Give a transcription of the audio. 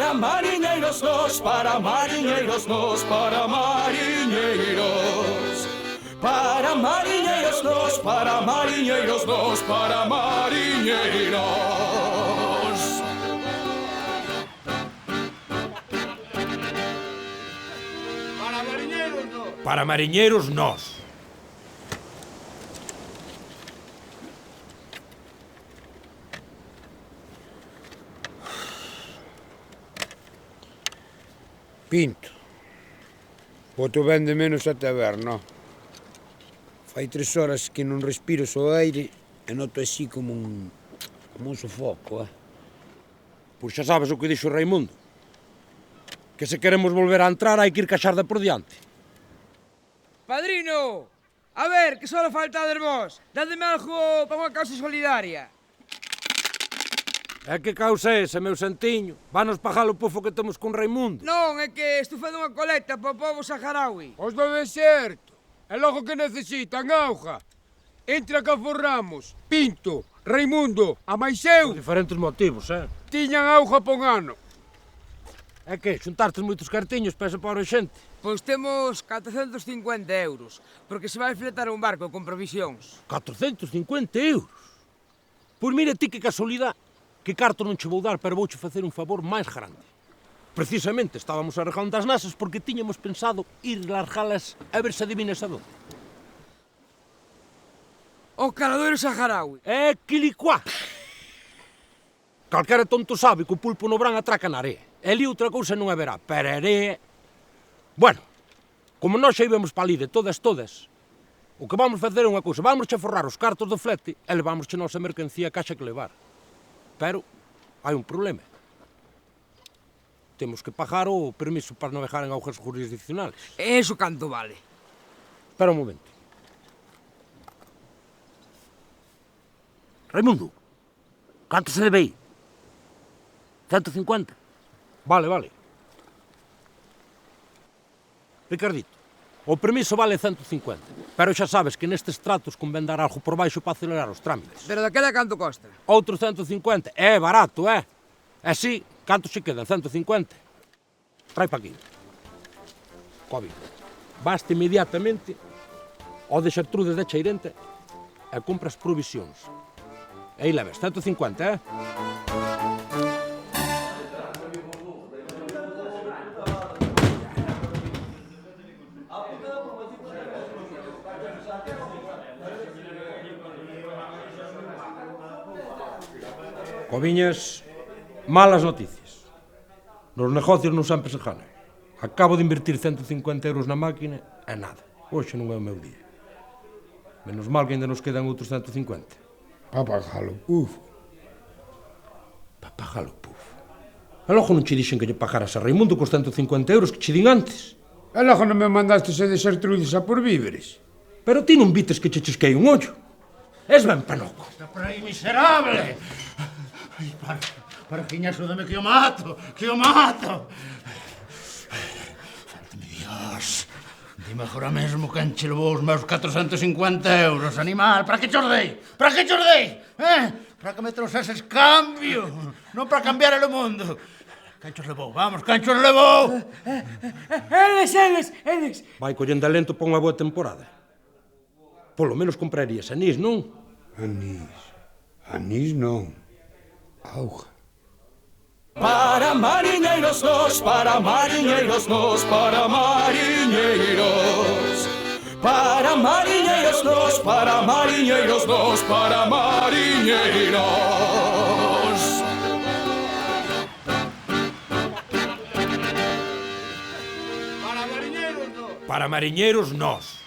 Para mariñeiros nos, para mariñeiros nos, para mariñeiros. Para mariñeiros nos, para mariñeiros nos, para mariñeiros. Para mariñeiros nos. Para mariñeiros nós. Pinto, boto ben de menos a taberna. Fai 3 horas que non respiro o aire e noto así como un sofoco, Pois xa sabes o que dixo o Raimundo. Que se queremos volver a entrar hai que ir caxarda por diante. Padrino, a ver, que só faltades vos. Dádeme algo para unha causa solidaria. É que causa esa, meu santiño? Vanos pagar o pofo que temos con Raimundo. Non, é que estou facendo unha colecta para o povo saharaui. Os do deserto. É logo que necesitan auga. Entre que aforramos, Pinto, Raimundo, a máis eu, Por diferentes motivos, tiñan auga por un ano. É que xuntartes moitos cartiños para esa pobre xente. Pois temos 450 euros, porque se vai fletar un barco con provisións. 450 euros. Pois mira ti que casualidade. Que carto non che vou dar, pero vouche facer un favor máis grande. Precisamente estábamos arreglando as nasas porque tiñamos pensado ir largalas a ver se adivinas a donde. O caladoiro saharaui. É quilicuá. Calquera tonto sabe que o pulpo no verán atraca na area. E ali outra cousa non haberá, pero area... Bueno, como nós xa íbamos para ali de todas, o que vamos facer é unha cousa, vamos che forrar os cartos do flete e levamos che nosa mercancía a caixa que levar. Pero hai un problema. Temos que pagar o permiso para navegar en augas jurisdiccionales. Eso canto vale? Espera un momento. Raimundo, canto se debe aí? 150? Vale. Ricardito, o permiso vale 150, pero xa sabes que nestes tratos convén dar algo por baixo para acelerar os trámites. Pero daquela canto costa? Outro 150, é barato, é? E si, canto se quedan? 150? Trai pa aquí. Covid. Baste inmediatamente ao de Xertrudes de Cheirente e compras provisións. E aí leves, 150, Coviñas, malas noticias. Nos negocios non sempre se gana. Acabo de invertir 150 euros na máquina e nada. Hoxe non é o meu día. Menos mal que ainda nos quedan outros 150. Pa pagalo, pufo. Pa pagalo, pufo. E logo non che dixen que lle pagaras a Raimundo cos 150 euros que che din antes. E logo non me mandastes a de Xertrudes a por víveres. Pero ti non vites que che chisquei un ollo. Es ben panoco. Está por aí, miserable. Ai, para quiña, axúdame que o mato, Faltame Dios. Dime agora mesmo quen che levou os meus 450 euros, animal. Para que che os dei? Para que me trouxeses cambio, non para cambiar o mundo. Quen che os levou? Vamos, quen che os levou? Eles. Vai collendo lento para unha boa temporada. Polo menos comprarías anís, non? Anís non. Auga. Para mariñeiros nos, para mariñeiros nos, para mariñeiros. Para mariñeiros nos, para mariñeiros nos, para mariñeiros. Para mariñeiros nos. Para mariñeiros nós.